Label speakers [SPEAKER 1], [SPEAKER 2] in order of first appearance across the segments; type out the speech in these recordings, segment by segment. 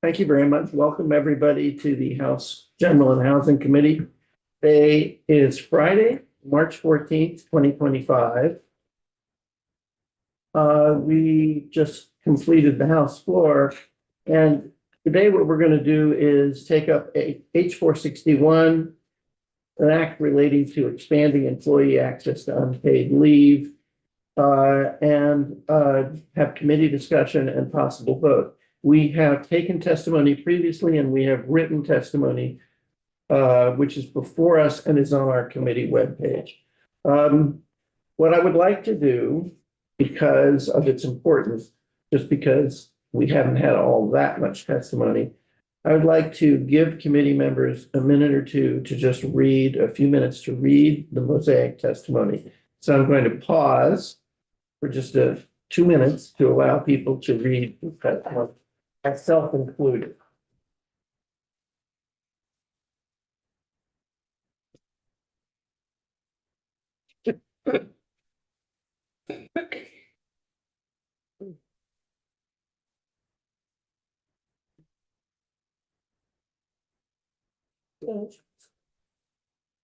[SPEAKER 1] Thank you very much. Welcome, everybody, to the House General and Housing Committee. Today is Friday, March 14th, 2025. We just completed the House floor, and today what we're going to do is take up H461, an act relating to expanding employee access to unpaid leave, and have committee discussion and possible vote. We have taken testimony previously, and we have written testimony, which is before us and is on our committee webpage. What I would like to do, because of its importance, just because we haven't had all that much testimony, I would like to give committee members a minute or two to just read, a few minutes to read the Mosaic testimony. So I'm going to pause for just 2 minutes to allow people to read the testimony, myself included.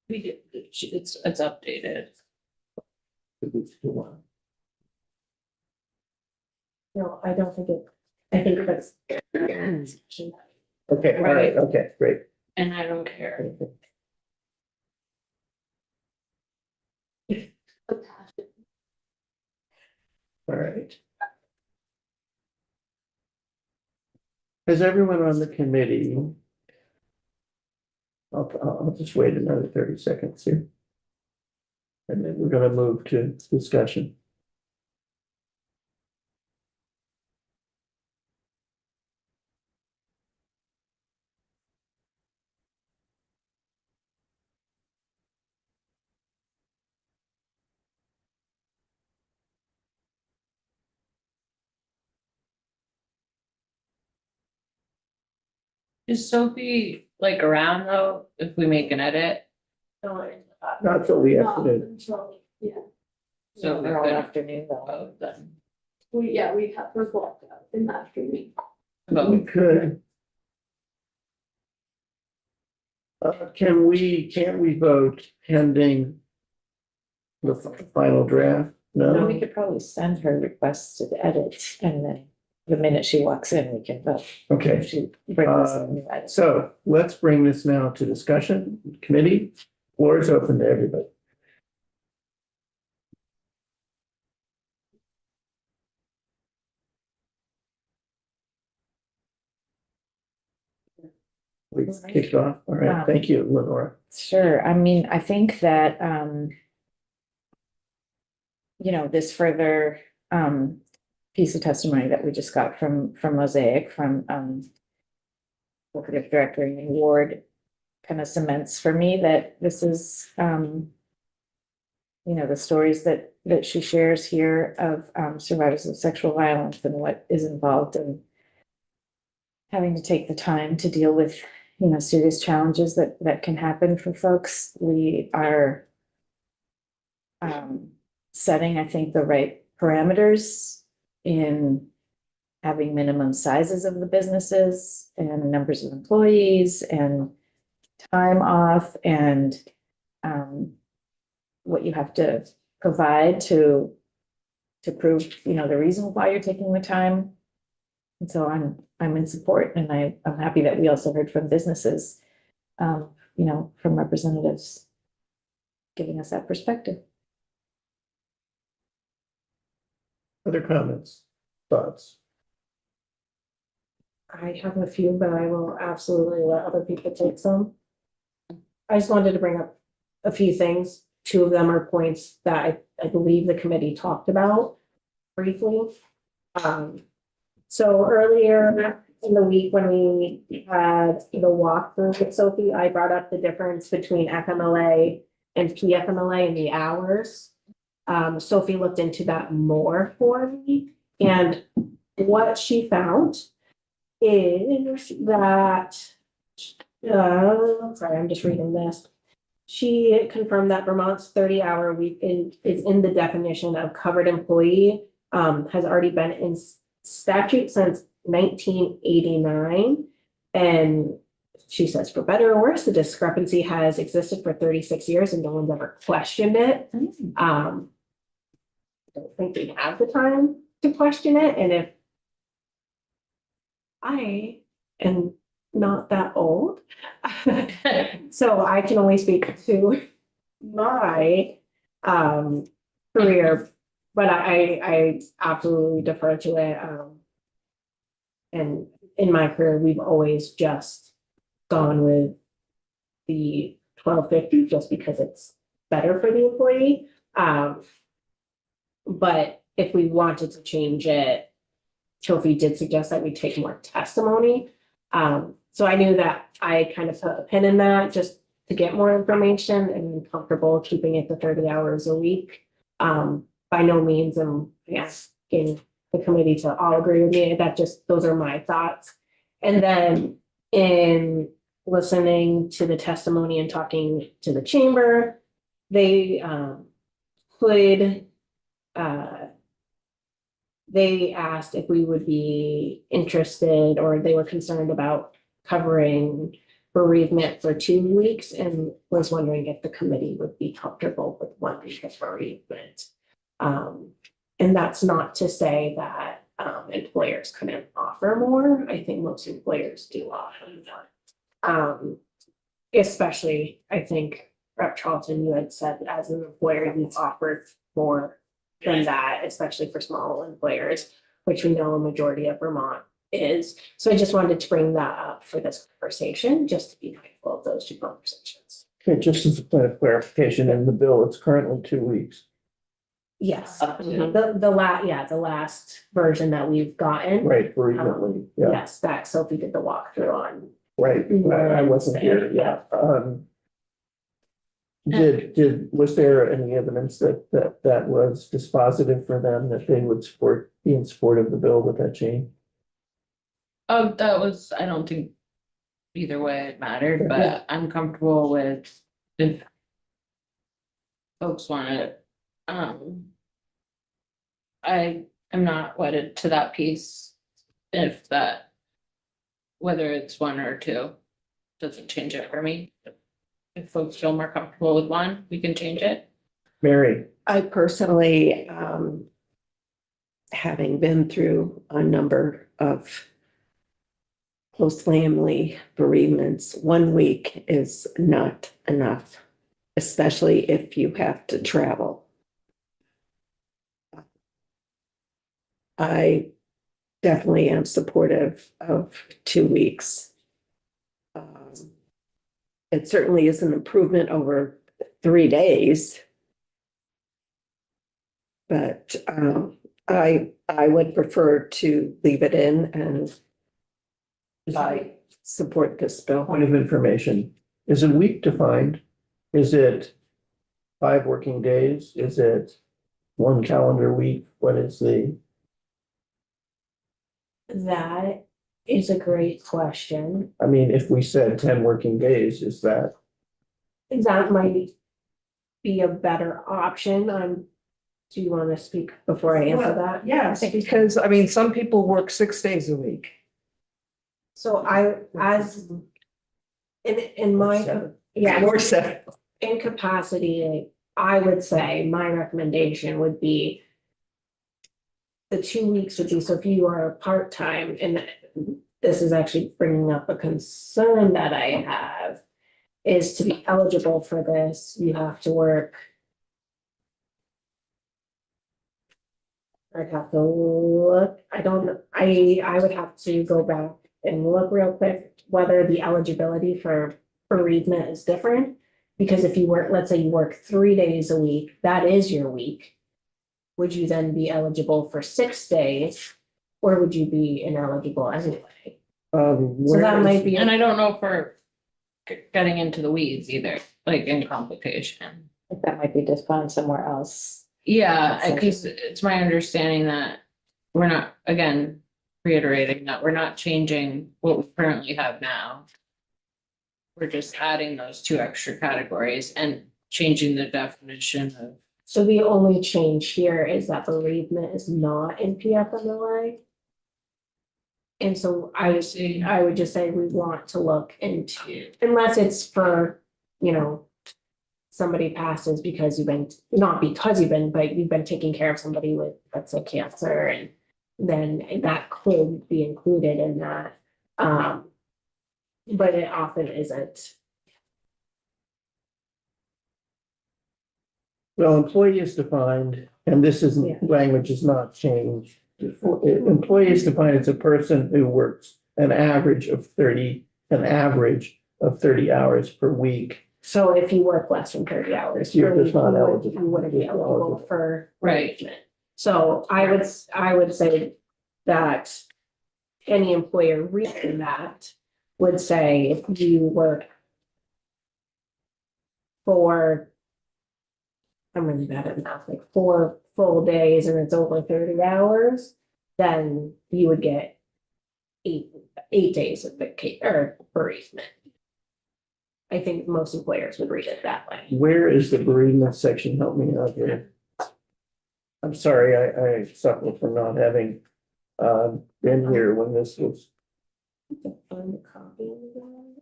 [SPEAKER 2] We did, it's updated.
[SPEAKER 3] No, I don't think it, I think that's.
[SPEAKER 1] Okay, all right, okay, great.
[SPEAKER 2] And I don't care.
[SPEAKER 1] All right. Has everyone on the committee? I'll just wait another 30 seconds here. And then we're going to move to discussion.
[SPEAKER 2] Is Sophie like around though, if we make an edit?
[SPEAKER 1] Not till we have to do.
[SPEAKER 3] Yeah,
[SPEAKER 2] So we
[SPEAKER 3] they're all
[SPEAKER 2] could
[SPEAKER 3] afternoon though.
[SPEAKER 2] vote then.
[SPEAKER 3] We have, we're blocked out in the afternoon.
[SPEAKER 2] But
[SPEAKER 1] We
[SPEAKER 2] we
[SPEAKER 1] could. Can't we vote pending the final draft? No?
[SPEAKER 4] We could probably send her requests to the edit, and then the minute she walks in, we can vote.
[SPEAKER 1] Okay.
[SPEAKER 4] If she brings some new edits.
[SPEAKER 1] So let's bring this now to discussion. Committee, floor is open to everybody. We kicked off. All right, thank you, Lenora.
[SPEAKER 4] Sure, I mean, I think that, this further, piece of testimony that we just got from Mosaic, from, Executive Director Amy Ward, kind of cements for me that this is, the stories that she shares here of, survivors of sexual violence and what is involved in having to take the time to deal with, serious challenges that can happen for folks. We are setting, I think, the right parameters in having minimum sizes of the businesses and numbers of employees and time off and what you have to provide to prove, the reason why you're taking the time. And so I'm in support, and I'm happy that we also heard from businesses, from representatives giving us that perspective.
[SPEAKER 1] Other comments, thoughts?
[SPEAKER 3] I have a few, but I will absolutely let other people take some. I just wanted to bring up a few things. Two of them are points that I believe the committee talked about briefly. So earlier in the week when we had the walkthrough with Sophie, I brought up the difference between FMLA and PFMLA and the hours. Sophie looked into that more for me, and what she found is that, sorry, I'm just reading this. She confirmed that Vermont's 30-hour week is in the definition of covered employee, has already been in statute since 1989. And she says, for better or worse, the discrepancy has existed for 36 years and no one's ever questioned it. I don't think we have the time to question it, and if I am not that old, so I can only speak to my career, but I absolutely defer to it. And in my career, we've always just gone with the 1250 just because it's better for the employee. But if we wanted to change it, Sophie did suggest that we take more testimony. So I knew that I kind of put a pin in that just to get more information and comfortable keeping it to 30 hours a week. By no means am I asking the committee to all agree with me. That just, those are my thoughts. And then in listening to the testimony and talking to the chamber, they they asked if we would be interested, or they were concerned about covering bereavement for 2 weeks, and was wondering if the committee would be comfortable with 1 week of bereavement. And that's not to say that employers couldn't offer more. I think most employers do offer more. Especially, I think, Rep. Charlton, you had said as an employer, you've offered more than that, especially for small employers, which we know a majority of Vermont is. So I just wanted to bring that up for this conversation, just to be mindful of those two conversations.
[SPEAKER 1] Okay, just as a point of clarification, in the bill, it's currently 2 weeks.
[SPEAKER 3] Yes,
[SPEAKER 2] Up to.
[SPEAKER 3] the last version that we've gotten.
[SPEAKER 1] Right, bereavement leave, yeah,
[SPEAKER 3] Yes, that Sophie did the walkthrough on.
[SPEAKER 1] right, I wasn't here, yeah. Was there any evidence that was dispositive for them, that they would be in support of the bill with that change?
[SPEAKER 2] Oh, that was, I don't think either way it mattered, but I'm comfortable with if folks want it. I am not wedded to that piece. If that, whether it's 1 or 2, doesn't change it for me. If folks feel more comfortable with 1, we can change it.
[SPEAKER 1] Mary,
[SPEAKER 5] I personally, having been through a number of close family bereavements, 1 week is not enough, especially if you have to travel. I definitely am supportive of 2 weeks. It certainly is an improvement over 3 days. But I would prefer to leave it in, and I support this bill.
[SPEAKER 1] point of information, is a week defined? Is it 5 working days? Is it 1 calendar week? What is
[SPEAKER 3] That is a great question.
[SPEAKER 1] I mean, if we said 10 working days, is that?
[SPEAKER 3] That might be a better option. Do you want to speak before I answer that?
[SPEAKER 6] Yes, because I mean, some people work 6 days a week.
[SPEAKER 3] So in my, yeah,
[SPEAKER 6] Or 7.
[SPEAKER 3] in capacity, I would say my recommendation would be the 2 weeks would be, so if you are part-time, and this is actually bringing up a concern that I have, is to be eligible for this, you have to work. I'd have to look, I would have to go back and look real quick whether the eligibility for bereavement is different. Because if you work, let's say you work 3 days a week, that is your week. Would you then be eligible for 6 days? Or would you be ineligible anyway? So that might be.
[SPEAKER 2] And I don't know if we're getting into the weeds either, like in complication.
[SPEAKER 4] That might be just found somewhere else.
[SPEAKER 2] Yeah, because it's my understanding that we're not, again, reiterating that we're not changing what we currently have now. We're just adding those 2 extra categories and changing the definition of.
[SPEAKER 3] So the only change here is that bereavement is not in PFMLA. And so I would just say we want to look into, unless it's for, you know, somebody passes because you've been, not because you've been, but you've been taking care of somebody with, let's say, cancer, and then that could be included in that. But it often isn't.
[SPEAKER 1] Well, employee is defined, and this
[SPEAKER 3] Yeah.
[SPEAKER 1] isn't, language is not changed. Employee is defined as a person who works an average of 30 hours per week.
[SPEAKER 3] So if you work less than 30 hours.
[SPEAKER 1] You're
[SPEAKER 3] per
[SPEAKER 1] just not
[SPEAKER 3] week,
[SPEAKER 1] eligible.
[SPEAKER 3] You wouldn't be eligible for
[SPEAKER 2] Right.
[SPEAKER 3] bereavement. So I would say that any employer reading that would say if you work for, I'm really bad at math, like 4 full days and it's over 30 hours, then you would get eight days of vacation or bereavement. I think most employers would read it that way.
[SPEAKER 1] Where is the bereavement section? Help me out here. I'm sorry, I suffer from not having been here when this was.
[SPEAKER 3] Find a copy of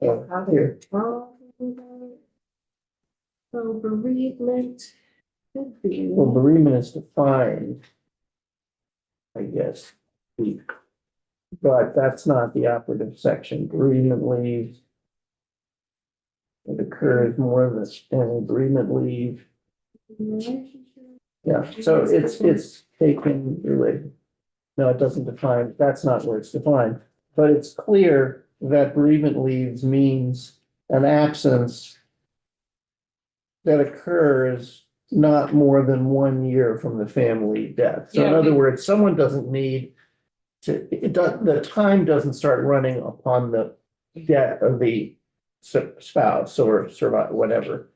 [SPEAKER 1] Oh,
[SPEAKER 3] that.
[SPEAKER 1] here.
[SPEAKER 3] So bereavement could be.
[SPEAKER 1] Well, bereavement is defined, I guess. But that's not the operative section. Bereavement leave. It occurs more than any bereavement leave. Yeah, so it's taken related. No, it doesn't define, that's not where it's defined, but it's clear that bereavement leaves means an absence that occurs not more than 1 year from the family death. So in
[SPEAKER 2] Yeah.
[SPEAKER 1] other words, someone doesn't need to, the time doesn't start running upon the death of the spouse or survivor, whatever.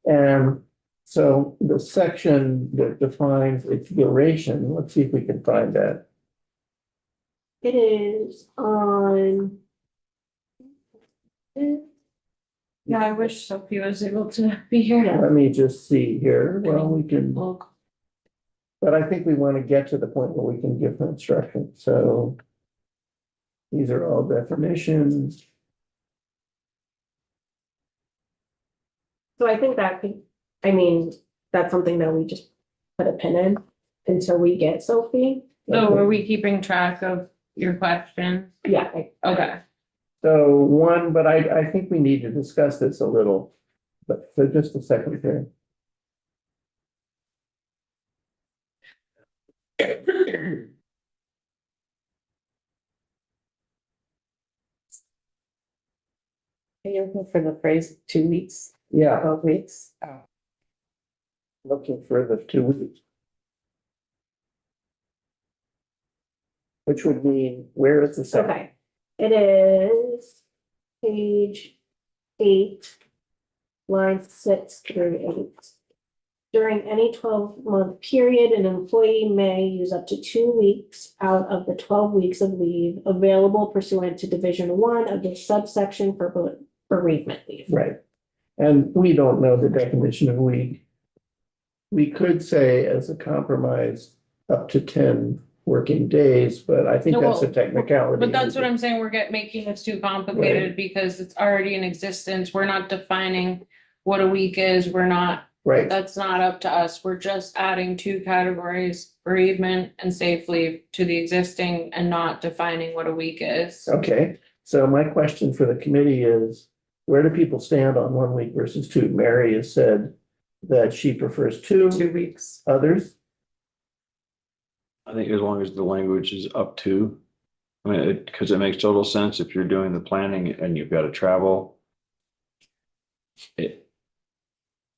[SPEAKER 1] And so the section that defines its duration, let's see if we can find that.
[SPEAKER 3] It is on.
[SPEAKER 2] Yeah, I wish Sophie was able to be here.
[SPEAKER 3] Yeah.
[SPEAKER 1] Let me just see here. Well, we can,
[SPEAKER 2] Well,
[SPEAKER 1] but I think we want to get to the point where we can give her instruction. So these are all definitions.
[SPEAKER 3] So I think that could, I mean, that's something that we just put a pin in until we get Sophie.
[SPEAKER 2] So are we keeping track of your question?
[SPEAKER 3] Yeah,
[SPEAKER 2] Okay.
[SPEAKER 1] So one, but I think we need to discuss this a little, but so just a second here.
[SPEAKER 4] Are you looking for the phrase 2 weeks,
[SPEAKER 1] Yeah,
[SPEAKER 4] 12 weeks?
[SPEAKER 1] looking for the 2 weeks. Which would mean, where is the second?
[SPEAKER 3] okay. It is page 8, line 6 through 8. During any 12-month period, an employee may use up to 2 weeks out of the 12 weeks of leave available pursuant to Division 1 of the subsection for bereavement leave.
[SPEAKER 1] Right. And we don't know the definition of week. We could say as a compromise, up to 10 working days, but I think
[SPEAKER 2] No,
[SPEAKER 1] that's a
[SPEAKER 2] well,
[SPEAKER 1] technicality.
[SPEAKER 2] But that's what I'm saying, we're making this too complicated because it's already in existence. We're not defining what a week is.
[SPEAKER 1] Right,
[SPEAKER 2] That's not up to us. We're just adding 2 categories, bereavement and safe leave to the existing and not defining what a week is.
[SPEAKER 1] okay. So my question for the committee is, where do people stand on 1 week versus 2? Mary has said that she prefers 2.
[SPEAKER 4] 2 weeks.
[SPEAKER 1] Others?
[SPEAKER 7] I think as long as the language is up to, I mean, because it makes total sense if you're doing the planning and you've got to travel.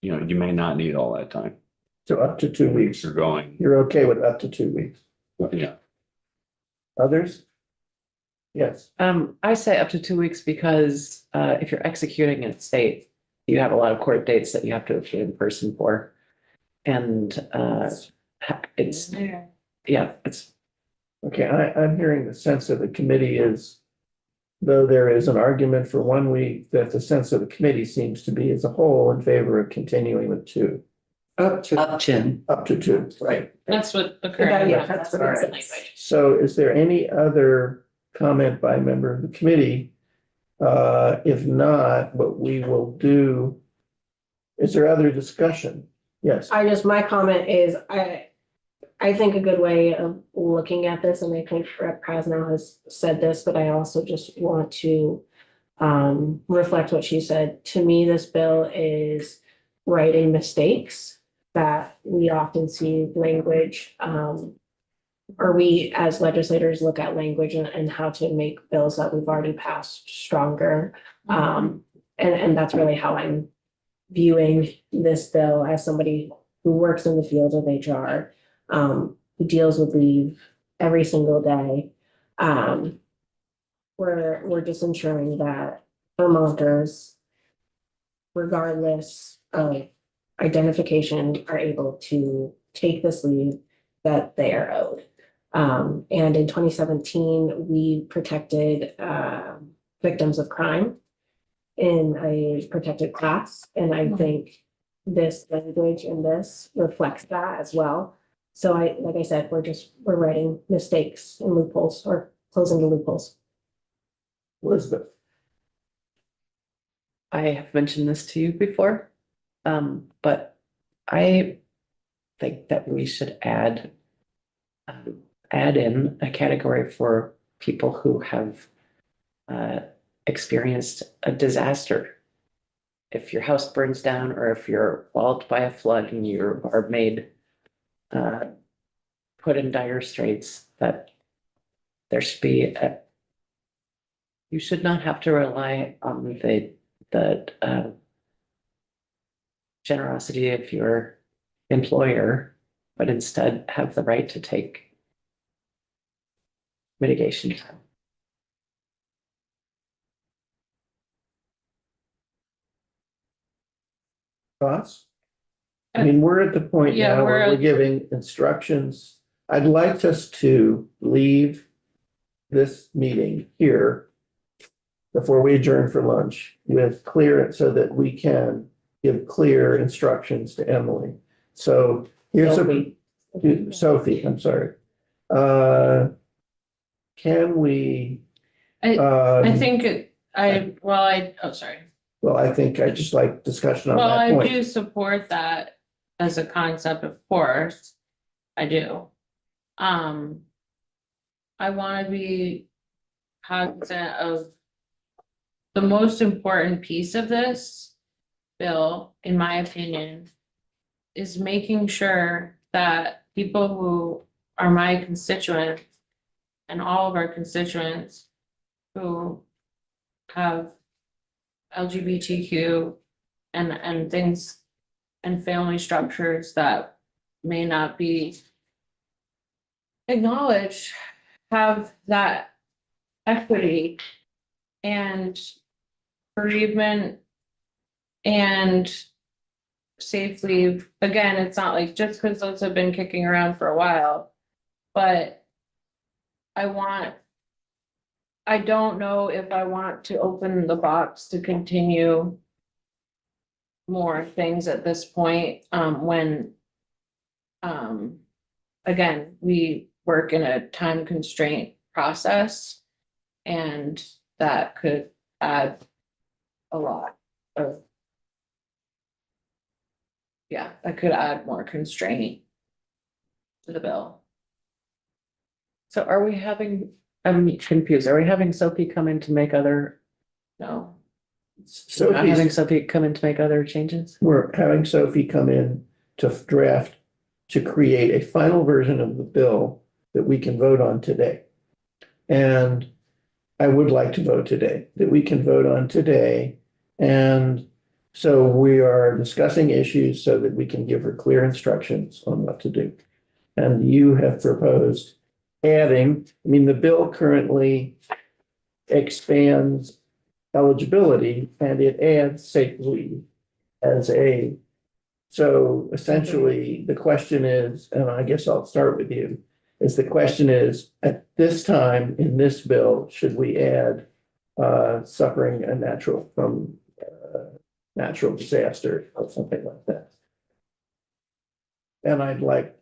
[SPEAKER 7] You may not need all that time.
[SPEAKER 1] So up to 2 weeks.
[SPEAKER 7] You're going,
[SPEAKER 1] You're okay with up to 2 weeks.
[SPEAKER 7] yeah,
[SPEAKER 1] Others? Yes,
[SPEAKER 8] I say up to 2 weeks because if you're executing in state, you have a lot of court dates that you have to appear in person for. And it's, yeah, it's,
[SPEAKER 1] okay, I'm hearing the sense of the committee is, though there is an argument for 1 week, that the sense of the committee seems to be as a whole in favor of continuing with 2.
[SPEAKER 6] Up to.
[SPEAKER 1] Up to 2, right?
[SPEAKER 2] That's what the current.
[SPEAKER 3] Yeah, that's what it
[SPEAKER 1] Alright.
[SPEAKER 3] says.
[SPEAKER 1] So is there any other comment by a member of the committee? If not, what we will do, is there other discussion? Yes,
[SPEAKER 3] My comment is, I think a good way of looking at this, and I think Rep. Krasnow has said this, but I also just want to reflect what she said. To me, this bill is righting mistakes that we often see language, or we as legislators look at language and how to make bills that we've already passed stronger. And that's really how I'm viewing this bill as somebody who works in the field of HR, who deals with leave every single day. We're just ensuring that Vermonters, regardless of identification, are able to take this leave that they are owed. And in 2017, we protected victims of crime in a protected class, and I think this language in this reflects that as well. So like I said, we're writing mistakes and loopholes, or closing the loopholes.
[SPEAKER 1] Elizabeth.
[SPEAKER 8] I have mentioned this to you before, but I think that we should add in a category for people who have experienced a disaster. If your house burns down, or if you're walled by a flood and you are made put in dire straits, that there should be you should not have to rely on the generosity of your employer, but instead have the right to take mitigation time.
[SPEAKER 1] Thoughts? I mean, we're at the point
[SPEAKER 2] Yeah,
[SPEAKER 1] now where
[SPEAKER 2] we're
[SPEAKER 1] we're
[SPEAKER 2] at-
[SPEAKER 1] giving instructions. I'd like us to leave this meeting here before we adjourn for lunch with clear, so that we can give clear instructions to Emily. So here's Sophie, I'm sorry. Can we?
[SPEAKER 2] I think oh, sorry.
[SPEAKER 1] Well, I think I just like discussion on
[SPEAKER 2] Well,
[SPEAKER 1] that
[SPEAKER 2] I
[SPEAKER 1] point.
[SPEAKER 2] do support that as a concept, of course. I do. I want to be cognizant of the most important piece of this bill, in my opinion, is making sure that people who are my constituents and all of our constituents who have LGBTQ and things and family structures that may not be acknowledged have that equity and bereavement and safe leave. Again, it's not like just because those have been kicking around for a while, but I don't know if I want to open the box to continue more things at this point, when again, we work in a time constraint process, and that could add a lot of, yeah, that could add more constraint to the bill.
[SPEAKER 8] So are we having, I'm confused, are we having Sophie come in to make other,
[SPEAKER 2] No,
[SPEAKER 8] we're not having
[SPEAKER 1] Sophie's,
[SPEAKER 8] Sophie come in to make other changes?
[SPEAKER 1] we're having Sophie come in to draft, to create a final version of the bill that we can vote on today. And I would like to vote today, that we can vote on today. And so we are discussing issues so that we can give her clear instructions on what to do. And you have proposed adding, I mean, the bill currently expands eligibility and it adds safe leave as a, so essentially the question is, and I guess I'll start with you, is the question is, at this time in this bill, should we add suffering a natural natural disaster or something like that? And I'd like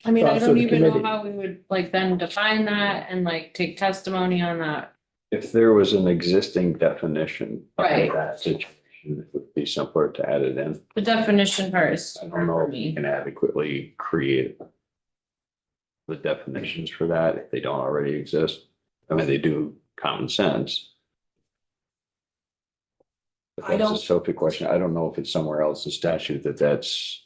[SPEAKER 2] I mean, I
[SPEAKER 1] Also
[SPEAKER 2] don't
[SPEAKER 1] the
[SPEAKER 2] even know
[SPEAKER 1] committee.
[SPEAKER 2] how we would like then define that and like take testimony on that.
[SPEAKER 7] If there was an existing definition of
[SPEAKER 2] Right.
[SPEAKER 7] that situation, it would be simpler to add it in.
[SPEAKER 2] The definition part is
[SPEAKER 7] I don't
[SPEAKER 2] hard
[SPEAKER 7] know
[SPEAKER 2] for
[SPEAKER 7] if you
[SPEAKER 2] me.
[SPEAKER 7] can adequately create the definitions for that if they don't already exist. I mean, they do common sense. But
[SPEAKER 3] I
[SPEAKER 7] that's a
[SPEAKER 3] don't-
[SPEAKER 7] Sophie question. I don't know if it's somewhere else in statute that's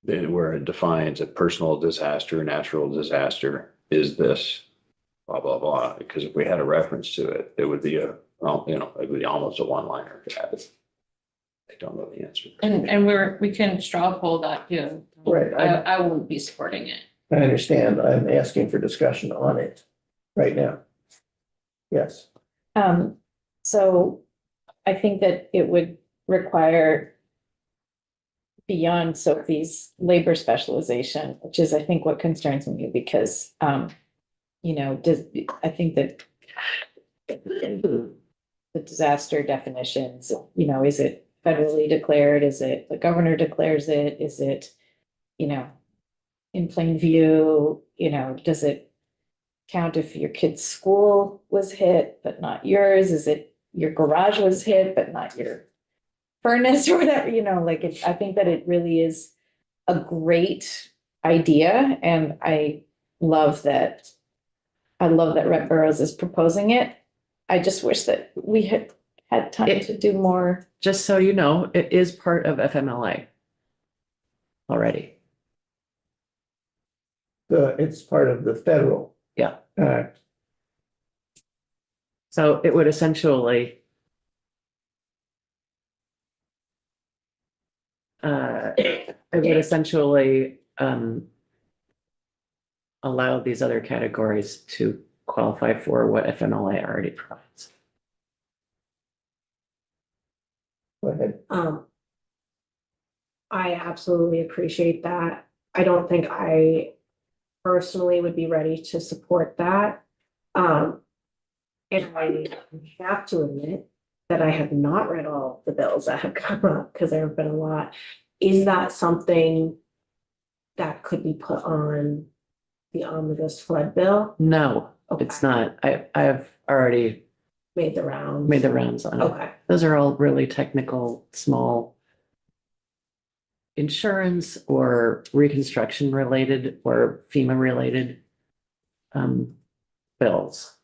[SPEAKER 7] where it defines a personal disaster, natural disaster is this, blah, blah, blah. Because if we had a reference to it, it would be well, it would be almost a one-liner to have it. I don't know the answer.
[SPEAKER 2] And we can straw poll that too.
[SPEAKER 1] Right,
[SPEAKER 2] I won't be supporting it.
[SPEAKER 1] I understand. I'm asking for discussion on it right now. Yes,
[SPEAKER 4] So I think that it would require beyond Sophie's labor specialization, which is, I think, what concerns me because, I think that the disaster definitions, is it federally declared? Is it the governor declares it? Is it, in plain view, does it count if your kid's school was hit, but not yours? Is it your garage was hit, but not your furnace or whatever, I think that it really is a great idea. And I love that Rep Burrows is proposing it. I just wish that we had time to do more.
[SPEAKER 8] Just so you know, it is part of FMLA already.
[SPEAKER 1] it's part of the federal
[SPEAKER 8] Yeah.
[SPEAKER 1] act.
[SPEAKER 8] So it would essentially allow these other categories to qualify for what FMLA already provides.
[SPEAKER 1] Go ahead.
[SPEAKER 3] I absolutely appreciate that. I don't think I personally would be ready to support that. And I have to admit that I have not read all the bills that have come up because there have been a lot. Is that something that could be put on the omnibus flood bill?
[SPEAKER 8] No,
[SPEAKER 3] Okay.
[SPEAKER 8] it's not. I have already
[SPEAKER 3] Made the rounds.
[SPEAKER 8] made the rounds on it.
[SPEAKER 3] Okay,
[SPEAKER 8] Those are all really technical, small insurance or reconstruction related or FEMA related bills.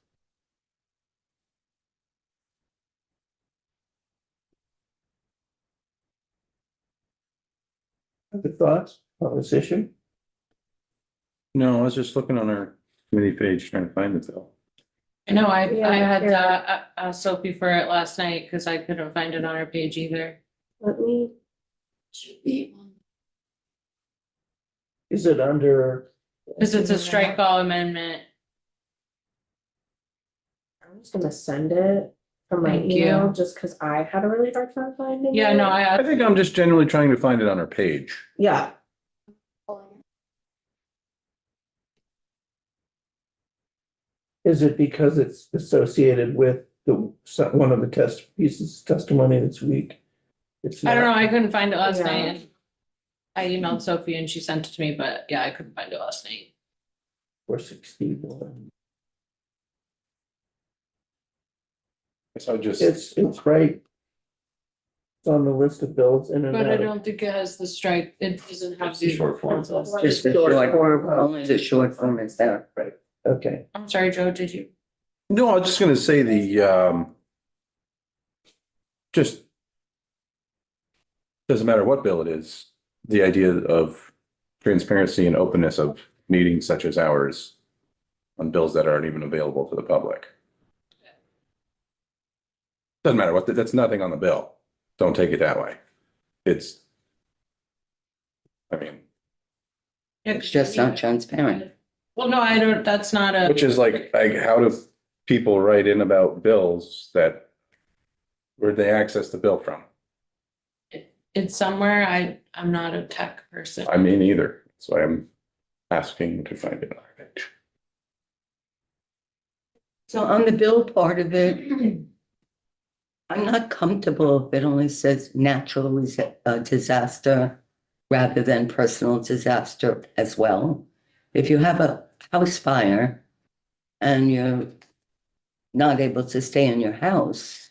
[SPEAKER 1] Other thoughts on this issue?
[SPEAKER 9] No, I was just looking on our committee page trying to find the bill.
[SPEAKER 2] I know, I
[SPEAKER 3] Yeah,
[SPEAKER 2] had
[SPEAKER 3] yeah.
[SPEAKER 2] asked Sophie for it last night because I couldn't find it on her page either.
[SPEAKER 3] let me,
[SPEAKER 1] Is it under,
[SPEAKER 2] Because it's a strike all amendment.
[SPEAKER 3] I'm just gonna send it from my
[SPEAKER 2] Thank you.
[SPEAKER 3] email, just because I had a really hard time finding it.
[SPEAKER 2] Yeah, no,
[SPEAKER 9] I think I'm just generally trying to find it on our page.
[SPEAKER 3] Yeah,
[SPEAKER 1] is it because it's associated with one of the pieces of testimony that's weak? It's
[SPEAKER 2] I don't know,
[SPEAKER 1] not.
[SPEAKER 2] I couldn't find it last
[SPEAKER 3] Yeah.
[SPEAKER 2] night. And I emailed Sophie and she sent it to me, but yeah, I couldn't find it last night.
[SPEAKER 1] 461.
[SPEAKER 9] So just,
[SPEAKER 1] It's right. It's on the list of bills in and
[SPEAKER 2] But I
[SPEAKER 1] out.
[SPEAKER 2] don't think it has the strike, it doesn't have
[SPEAKER 7] It's the
[SPEAKER 2] the.
[SPEAKER 7] short form.
[SPEAKER 10] Just the short form, only the short form is there.
[SPEAKER 1] Okay,
[SPEAKER 2] I'm sorry, Joe, did you?
[SPEAKER 9] no, I was just gonna say just doesn't matter what bill it is, the idea of transparency and openness of meetings such as ours on bills that aren't even available to the public. Doesn't matter what, that's nothing on the bill. Don't take it that way. It's, I mean,
[SPEAKER 10] It's just not transparent.
[SPEAKER 2] Well, no, I don't, that's not a,
[SPEAKER 9] which is like how do people write in about bills that, where'd they access the bill from?
[SPEAKER 2] it's somewhere, I'm not a tech person.
[SPEAKER 9] I mean, either. So I'm asking to find it on our page.
[SPEAKER 10] So on the bill part of it, I'm not comfortable if it only says natural disaster rather than personal disaster as well. If you have a house fire and you're not able to stay in your house,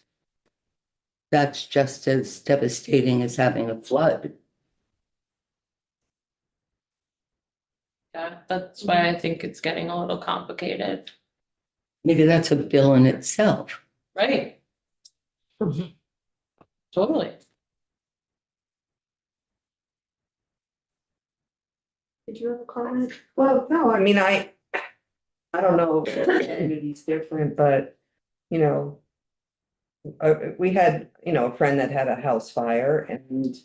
[SPEAKER 10] that's just as devastating as having a flood.
[SPEAKER 2] Yeah, that's why I think it's getting a little complicated.
[SPEAKER 10] Maybe that's a bill in itself.
[SPEAKER 2] Right. Totally.
[SPEAKER 3] Did you have a comment?
[SPEAKER 6] Well, no, I mean, I don't know if the community's different, but, you know, we had, you know, a friend that had a house fire and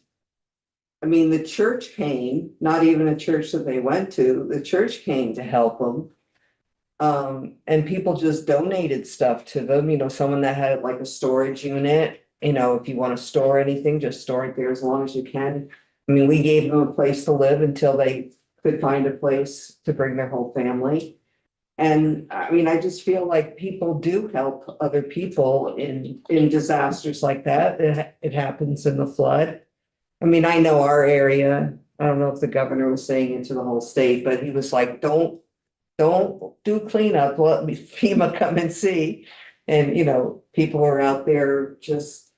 [SPEAKER 6] I mean, the church came, not even a church that they went to, the church came to help them. And people just donated stuff to them, you know, someone that had like a storage unit, you know, if you want to store anything, just store it there as long as you can. I mean, we gave them a place to live until they could find a place to bring their whole family. And I mean, I just feel like people do help other people in disasters like that. It happens in the flood. I mean, I know our area, I don't know if the governor was saying it to the whole state, but he was like, don't do cleanup, let me FEMA come and see. And, you know, people were out there just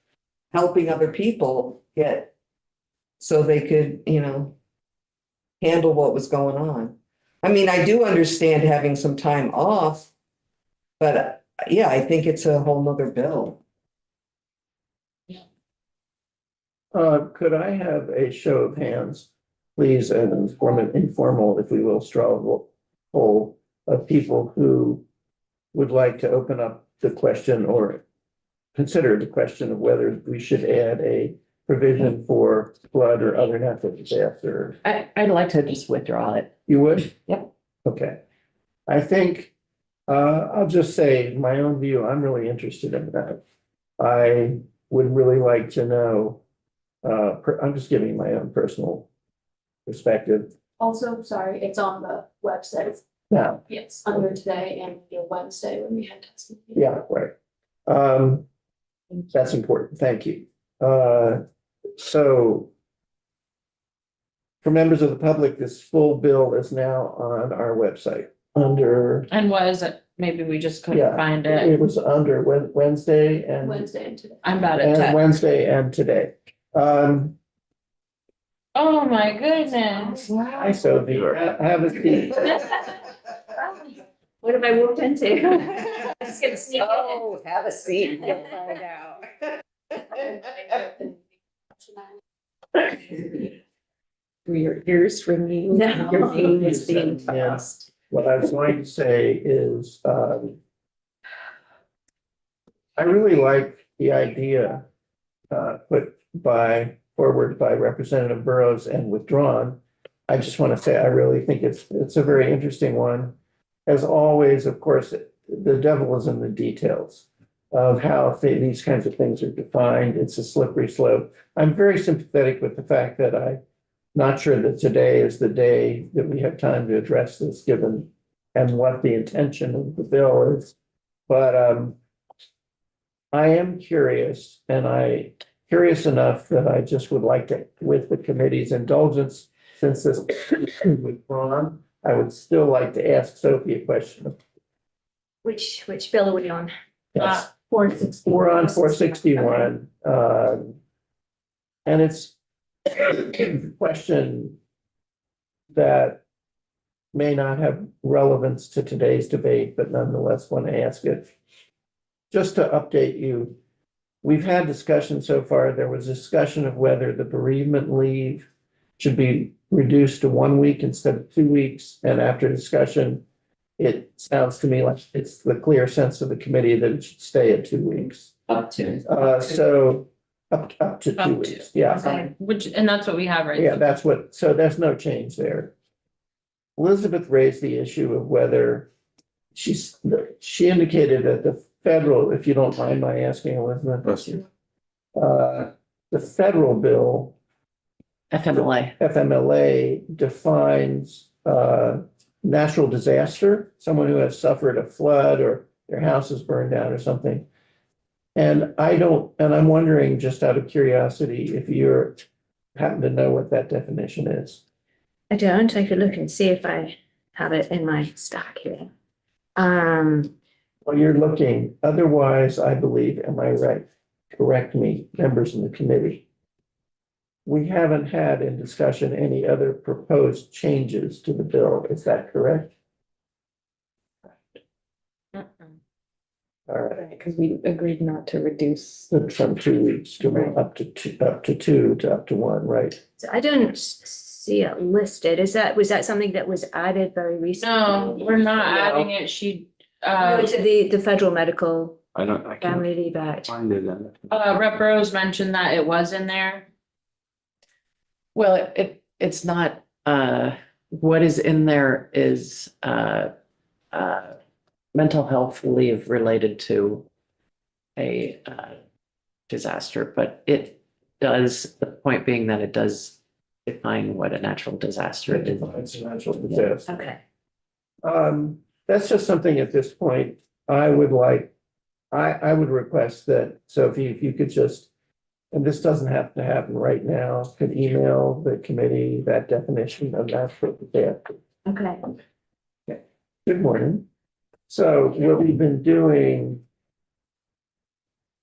[SPEAKER 6] helping other people get, so they could, you know, handle what was going on. I mean, I do understand having some time off, but yeah, I think it's a whole nother bill.
[SPEAKER 1] Could I have a show of hands, please, and informal, if we will, straw poll of people who would like to open up the question or consider the question of whether we should add a provision for flood or other natural disaster?
[SPEAKER 8] I'd like to just withdraw it.
[SPEAKER 1] You would?
[SPEAKER 8] Yep.
[SPEAKER 1] Okay. I think, I'll just say my own view, I'm really interested in that. I would really like to know, I'm just giving my own personal perspective
[SPEAKER 11] Also, sorry, it's on the website.
[SPEAKER 1] now.
[SPEAKER 11] Yes, under today and your Wednesday when we had testing.
[SPEAKER 1] Yeah, right. That's important. Thank you. So for members of the public, this full bill is now on our website under,
[SPEAKER 2] And was it? Maybe we just couldn't
[SPEAKER 1] Yeah.
[SPEAKER 2] find
[SPEAKER 1] it
[SPEAKER 2] it.
[SPEAKER 1] was under Wednesday and
[SPEAKER 11] Wednesday and today.
[SPEAKER 2] I'm bad at tech.
[SPEAKER 1] Wednesday and today.
[SPEAKER 2] Oh, my goodness.
[SPEAKER 1] Hi, Sophie. Have a seat.
[SPEAKER 3] What have I moved into? Just gonna sneak in.
[SPEAKER 5] Oh, have a seat, you'll find out. Were your ears ringing?
[SPEAKER 3] No.
[SPEAKER 5] Your name is being
[SPEAKER 1] Yeah.
[SPEAKER 5] tossed.
[SPEAKER 1] What I was going to say is, I really like the idea forward by Representative Burrows and withdrawn. I just want to say, I really think it's a very interesting one. As always, of course, the devil is in the details of how these kinds of things are defined. It's a slippery slope. I'm very sympathetic with the fact that I'm not sure that today is the day that we have time to address this, given and what the intention of the bill is. But I am curious, and curious enough that I just would like to, with the committee's indulgence, since this is withdrawn, I would still like to ask Sophie a question.
[SPEAKER 3] Which bill are we on?
[SPEAKER 1] Yes.
[SPEAKER 3] 460.
[SPEAKER 1] We're on 461. And it's a question that may not have relevance to today's debate, but nonetheless want to ask it. Just to update you, we've had discussion so far. There was discussion of whether the bereavement leave should be reduced to 1 week instead of 2 weeks. And after discussion, it sounds to me like it's the clear sense of the committee that it should stay at 2 weeks.
[SPEAKER 10] Up to.
[SPEAKER 1] So up to 2
[SPEAKER 2] Up to.
[SPEAKER 1] weeks, yeah.
[SPEAKER 2] And that's what we have right
[SPEAKER 1] Yeah,
[SPEAKER 2] now.
[SPEAKER 1] so there's no change there. Elizabeth raised the issue of whether she indicated that the federal, if you don't mind my asking, Elizabeth, the federal bill, FMLA defines natural disaster, someone who has suffered a flood or their house is burned down or something. And I'm wondering, just out of curiosity, if happen to know what that definition is?
[SPEAKER 3] I don't, I could look and see if I have it in my stack here.
[SPEAKER 1] Well, you're looking, otherwise, I believe, am I right? Correct me, members in the committee. We haven't had in discussion any other proposed changes to the bill, is that correct? All right,
[SPEAKER 4] Because we agreed not to reduce.
[SPEAKER 1] from 2 weeks to up to two, to up to one, right?
[SPEAKER 3] So I don't see it listed. Was that something that was added very recently?
[SPEAKER 2] No, we're not adding it. She,
[SPEAKER 3] No, to the federal medical
[SPEAKER 7] I can't
[SPEAKER 3] family leave act.
[SPEAKER 7] find it in it.
[SPEAKER 2] Rep Rose mentioned that it was in there.
[SPEAKER 8] Well, it's not, what is in there is, mental health leave related to a, disaster, but it does, the point being that it does define what a natural disaster is.
[SPEAKER 1] It's a natural disaster.
[SPEAKER 3] Okay.
[SPEAKER 1] That's just something at this point, I would like, I would request that, Sophie, if you could just, and this doesn't have to happen right now, could email the committee that definition of natural disaster.
[SPEAKER 3] Okay.
[SPEAKER 1] Good morning. So what we've been doing,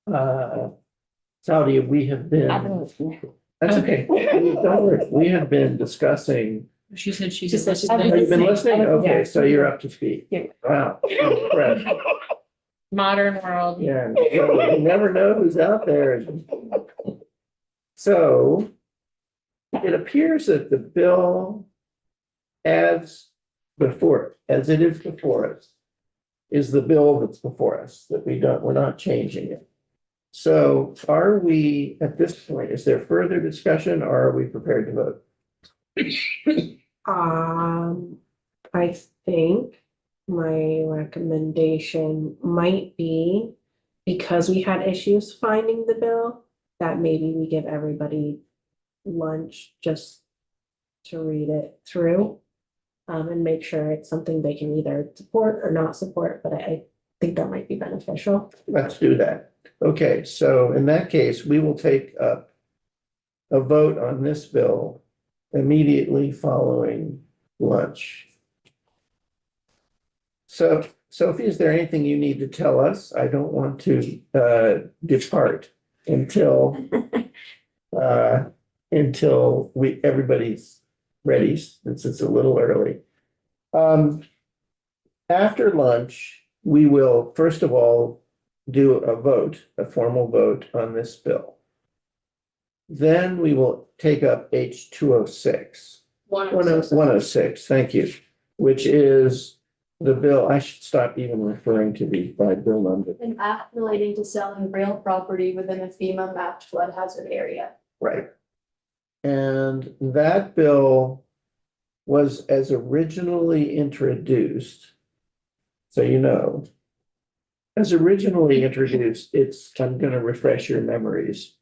[SPEAKER 1] Saudi, we have been, that's okay. Don't worry. We have been discussing.
[SPEAKER 2] She said she's.
[SPEAKER 3] She said she's
[SPEAKER 1] Have you been listening? Okay,
[SPEAKER 3] Yeah.
[SPEAKER 1] so you're up to speed.
[SPEAKER 3] Yeah.
[SPEAKER 1] Wow. I'm impressed.
[SPEAKER 2] Modern world.
[SPEAKER 1] Yeah, you never know who's out there. So it appears that the bill as it is before us, is the bill that's before us, that we're not changing it. So are we, at this point, is there further discussion or are we prepared to vote?
[SPEAKER 3] I think my recommendation might be, because we had issues finding the bill, that maybe we give everybody lunch just to read it through. And make sure it's something they can either support or not support, but I think that might be beneficial.
[SPEAKER 1] Let's do that. Okay, so in that case, we will take up a vote on this bill immediately following lunch. So Sophie, is there anything you need to tell us? I don't want to depart until everybody's ready, since it's a little early. After lunch, we will first of all do a formal vote on this bill. Then we will take up H206. 106, thank you, which is the bill, I should stop even referring to these by bill number.
[SPEAKER 11] An act relating to selling real property within a FEMA mapped flood hazard area.
[SPEAKER 1] Right. And that bill was as originally introduced. So you know, as originally introduced, I'm gonna refresh your memories.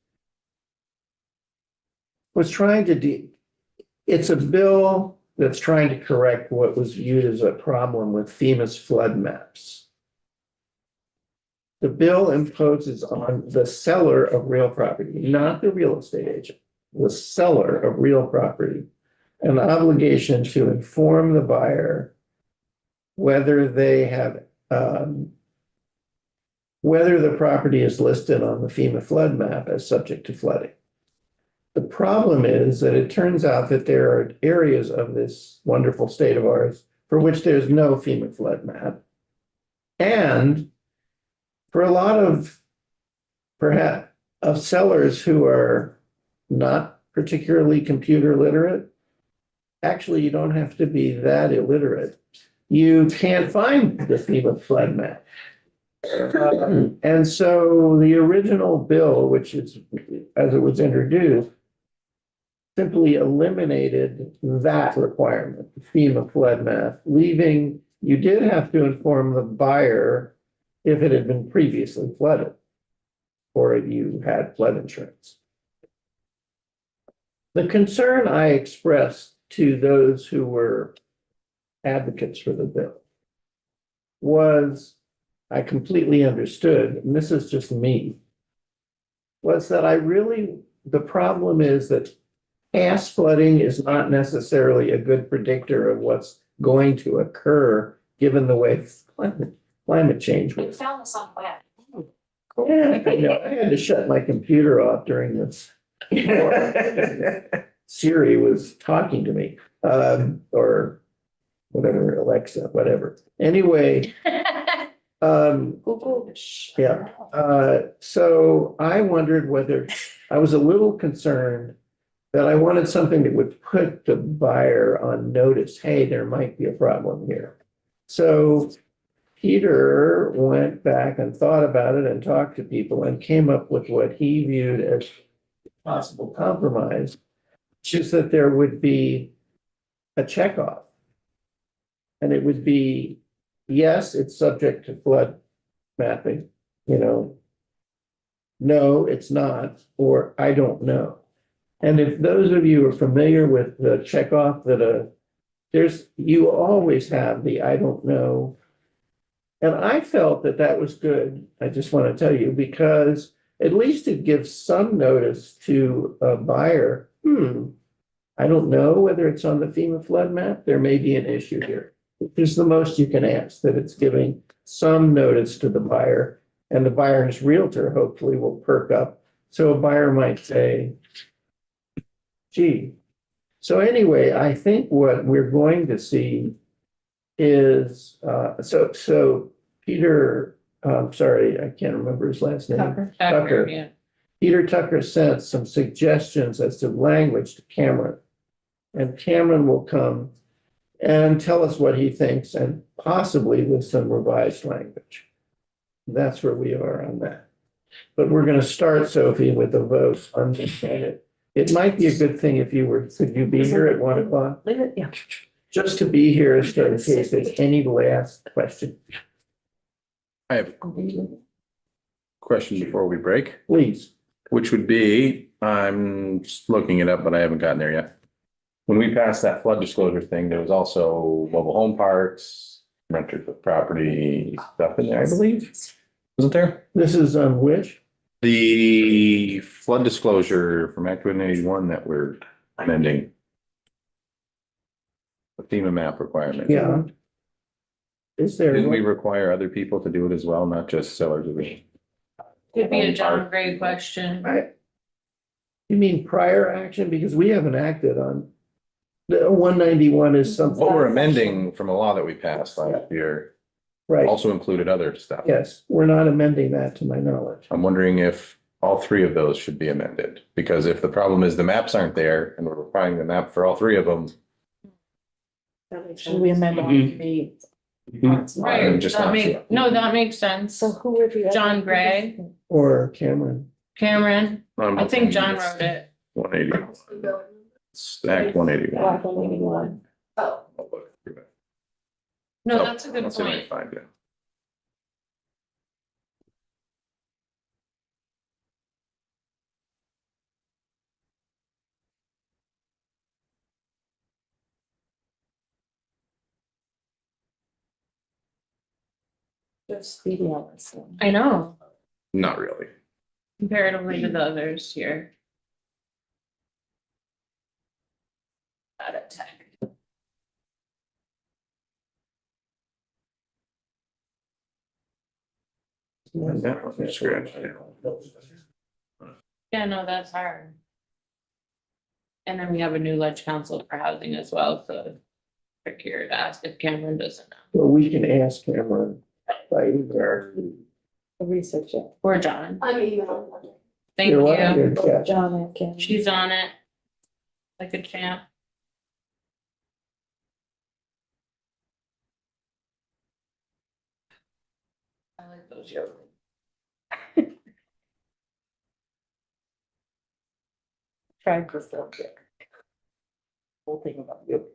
[SPEAKER 1] It's a bill that's trying to correct what was viewed as a problem with FEMA's flood maps. The bill imposes on the seller of real property, not the real estate agent, the seller of real property, an obligation to inform the buyer whether they have, whether the property is listed on the FEMA flood map as subject to flooding. The problem is that it turns out that there are areas of this wonderful state of ours for which there's no FEMA flood map. And for a lot of perhaps of sellers who are not particularly computer literate, actually, you don't have to be that illiterate. You can't find the FEMA flood map. And so the original bill, which is, as it was introduced, simply eliminated that requirement, the FEMA flood map, leaving, you did have to inform the buyer if it had been previously flooded or if you had flood insurance. The concern I expressed to those who were advocates for the bill was, I completely understood, and this is just me, was that the problem is that past flooding is not necessarily a good predictor of what's going to occur, given the way climate change
[SPEAKER 11] We
[SPEAKER 1] was.
[SPEAKER 11] found this on web.
[SPEAKER 1] Yeah, I know. I had to shut my computer off during this. Siri was talking to me, or whatever, Alexa, whatever. Anyway,
[SPEAKER 3] Google.
[SPEAKER 1] yeah, so I wondered whether, I was a little concerned that I wanted something that would put the buyer on notice, hey, there might be a problem here. So Peter went back and thought about it and talked to people and came up with what he viewed as possible compromise, which is that there would be a checkoff. And it would be, yes, it's subject to flood mapping, no, it's not, or I don't know. And if those of you are familiar with the checkoff that you always have the I don't know. And I felt that that was good. I just want to tell you, because at least it gives some notice to a buyer. I don't know whether it's on the FEMA flood map. There may be an issue here. Which is the most you can ask, that it's giving some notice to the buyer, and the buyer's realtor hopefully will perk up. So a buyer might say, gee. So anyway, I think what we're going to see is, so Peter, sorry, I can't remember his last name. Tucker.
[SPEAKER 2] Yeah.
[SPEAKER 1] Peter Tucker sent some suggestions as to language to Cameron. And Cameron will come and tell us what he thinks, and possibly with some revised language. That's where we are on that. But we're going to start, Sophie, with a vote on this. It might be a good thing if could you be here at 1 o'clock?
[SPEAKER 4] Yeah.
[SPEAKER 1] Just to be here, so in case there's any last question,
[SPEAKER 9] I have a question before we break,
[SPEAKER 1] please.
[SPEAKER 9] which would be, I'm just looking it up, but I haven't gotten there yet. When we passed that flood disclosure thing, there was also mobile home parks, renters of property stuff in there, I believe. Wasn't there?
[SPEAKER 1] This is on which?
[SPEAKER 9] The flood disclosure from Act 181 that we're amending. The FEMA map requirement.
[SPEAKER 1] Yeah. Is there?
[SPEAKER 9] Didn't we require other people to do it as well, not just sellers of it?
[SPEAKER 2] Could be a John Gray question.
[SPEAKER 1] You mean prior action? Because we haven't acted on. The 191 is something.
[SPEAKER 9] What we're amending from a law that we passed last year
[SPEAKER 1] Right,
[SPEAKER 9] also included other stuff.
[SPEAKER 1] yes, we're not amending that to my knowledge.
[SPEAKER 9] I'm wondering if all three of those should be amended, because if the problem is the maps aren't there and we're requiring the map for all three of them.
[SPEAKER 4] Should we amend all three? parts?
[SPEAKER 2] Right,
[SPEAKER 9] just
[SPEAKER 2] that
[SPEAKER 9] not
[SPEAKER 2] make,
[SPEAKER 9] sure.
[SPEAKER 2] no, that makes sense.
[SPEAKER 4] So who would be?
[SPEAKER 2] John Gray.
[SPEAKER 1] Or Cameron.
[SPEAKER 2] Cameron, I think John wrote it.
[SPEAKER 9] 180, Act 181.
[SPEAKER 4] Black and 81.
[SPEAKER 11] Oh,
[SPEAKER 2] No, that's a good
[SPEAKER 9] Let's see what I
[SPEAKER 2] point.
[SPEAKER 9] find, yeah.
[SPEAKER 4] Just be honest.
[SPEAKER 2] I know,
[SPEAKER 9] Not really.
[SPEAKER 2] comparatively to the others here. Out of tech.
[SPEAKER 9] That one, scratch.
[SPEAKER 2] Yeah, no, that's hard. And then we have a new ledge council for housing as well, so trickier to ask if Cameron doesn't know,
[SPEAKER 1] Well, we can ask Cameron by either.
[SPEAKER 4] Research it.
[SPEAKER 2] or John.
[SPEAKER 11] I'm emailing.
[SPEAKER 2] Thank
[SPEAKER 1] You're welcome.
[SPEAKER 2] you.
[SPEAKER 1] Good catch.
[SPEAKER 4] John and Kim.
[SPEAKER 2] She's on it. Like a champ. I like those yogurt.
[SPEAKER 4] Tried this little bit.
[SPEAKER 1] Whole thing about you.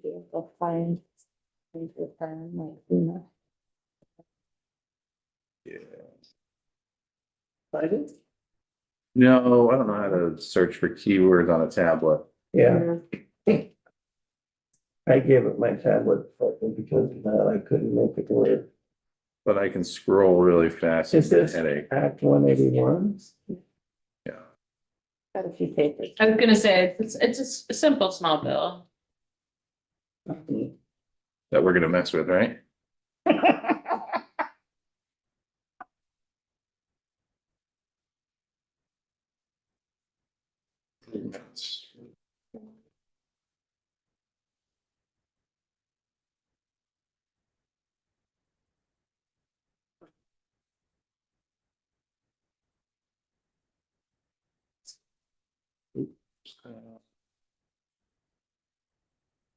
[SPEAKER 4] They'll find. Return, like, you know.
[SPEAKER 1] I did?
[SPEAKER 9] No, I don't know how to search for keywords on a tablet.
[SPEAKER 1] Yeah, I gave it my tablet because I couldn't make it work.
[SPEAKER 9] But I can scroll really fast.
[SPEAKER 1] Is
[SPEAKER 9] and get a
[SPEAKER 1] this
[SPEAKER 9] Headache,
[SPEAKER 1] Act 181?
[SPEAKER 9] yeah.
[SPEAKER 4] Got a few papers.
[SPEAKER 2] I was gonna say, it's a simple, small bill.
[SPEAKER 9] That we're gonna mess with, right?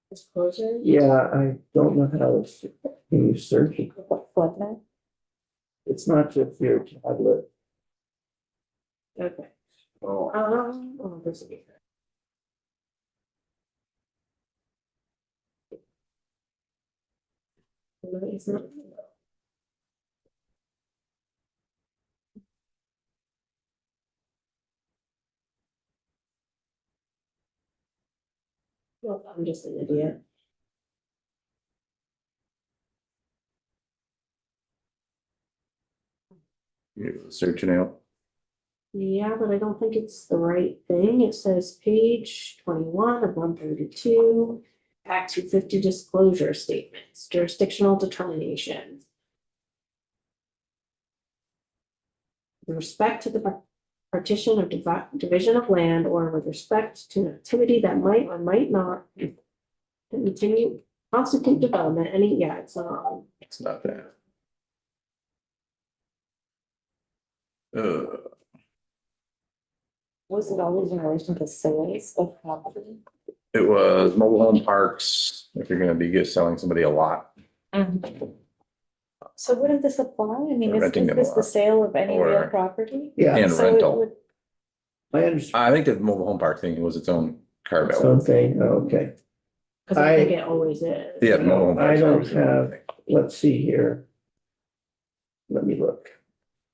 [SPEAKER 3] Disclosure.
[SPEAKER 1] Yeah, I don't know how it's, can you search it?
[SPEAKER 4] Flood net?
[SPEAKER 1] It's not just your tablet.
[SPEAKER 3] Okay.
[SPEAKER 1] Oh,
[SPEAKER 3] Oh, this will be. No, it's not. Well, I'm just an idiot.
[SPEAKER 9] You're searching out.
[SPEAKER 3] Yeah, but I don't think it's the right thing. It says page 21 of 132. Act 250 disclosure statements, jurisdictional determination. With respect to the partition of division of land or with respect to an activity that might or might not continue, constitute development, it's
[SPEAKER 9] It's not that.
[SPEAKER 4] Was it always in relation to sales of property?
[SPEAKER 9] It was mobile home parks, if you're gonna be selling somebody a lot.
[SPEAKER 4] So wouldn't this apply? I mean,
[SPEAKER 9] Or renting
[SPEAKER 4] is
[SPEAKER 9] them
[SPEAKER 4] this
[SPEAKER 9] a
[SPEAKER 4] the
[SPEAKER 9] lot.
[SPEAKER 4] sale of any real
[SPEAKER 9] Or-
[SPEAKER 4] property?
[SPEAKER 1] yeah,
[SPEAKER 9] And
[SPEAKER 4] So it
[SPEAKER 9] rental.
[SPEAKER 4] would-
[SPEAKER 1] I understand.
[SPEAKER 9] I think the mobile home park thing was its own carve out.
[SPEAKER 1] Something, okay.
[SPEAKER 3] because I think it always is.
[SPEAKER 9] Yeah, the mobile home
[SPEAKER 1] I
[SPEAKER 9] parks.
[SPEAKER 1] don't
[SPEAKER 9] always their own
[SPEAKER 1] have-
[SPEAKER 9] thing.
[SPEAKER 1] Let's see here. Let me look.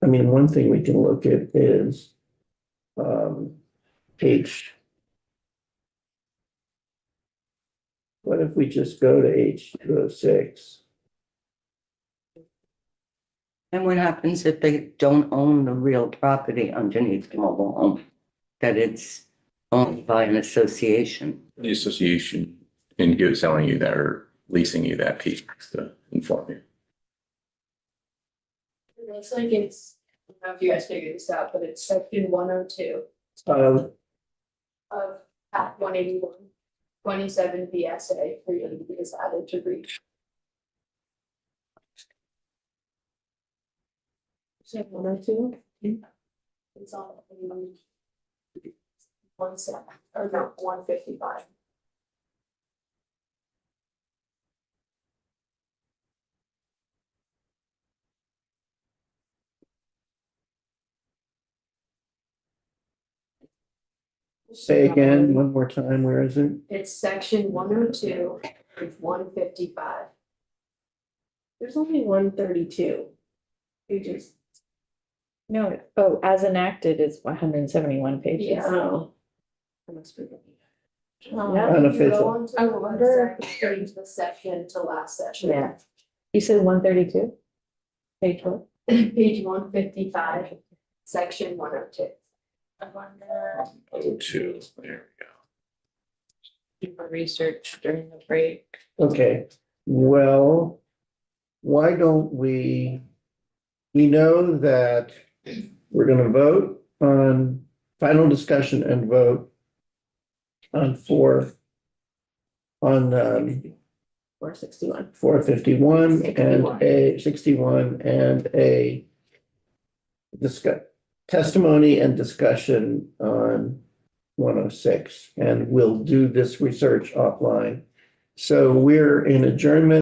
[SPEAKER 1] I mean, one thing we can look at is page. What if we just go to H206?
[SPEAKER 10] And what happens if they don't own the real property underneath the mobile home? That it's owned by an association?
[SPEAKER 9] The association and selling you that or leasing you that piece to inform you.
[SPEAKER 11] It looks like it's, I don't know if you guys figured this out, but it's section 102
[SPEAKER 1] Um,
[SPEAKER 11] of Act 181. 27 VSA for you to be added to read.
[SPEAKER 3] So 102.
[SPEAKER 11] It's on 17, or no, 155.
[SPEAKER 1] Say again, one more time, where is it?
[SPEAKER 11] It's section 102, page 155.
[SPEAKER 3] There's only 132 pages.
[SPEAKER 4] No, as enacted is 171 pages.
[SPEAKER 11] Yeah.
[SPEAKER 3] Oh. I must be looking.
[SPEAKER 11] Yeah,
[SPEAKER 1] Unofficial.
[SPEAKER 11] you go on to
[SPEAKER 3] I
[SPEAKER 11] the
[SPEAKER 3] wonder-
[SPEAKER 11] website, change the section to last session.
[SPEAKER 4] Yeah. You said 132? Page what?
[SPEAKER 11] Page 155, section 102.
[SPEAKER 2] I wonder,
[SPEAKER 9] Oh, two, there we
[SPEAKER 2] do research during the break.
[SPEAKER 1] Okay, well, why don't we know that we're gonna vote on final discussion and vote on on
[SPEAKER 3] 461.
[SPEAKER 1] 451 and a 61 and a testimony and discussion on 106, and we'll do this research offline. So we're in adjournment.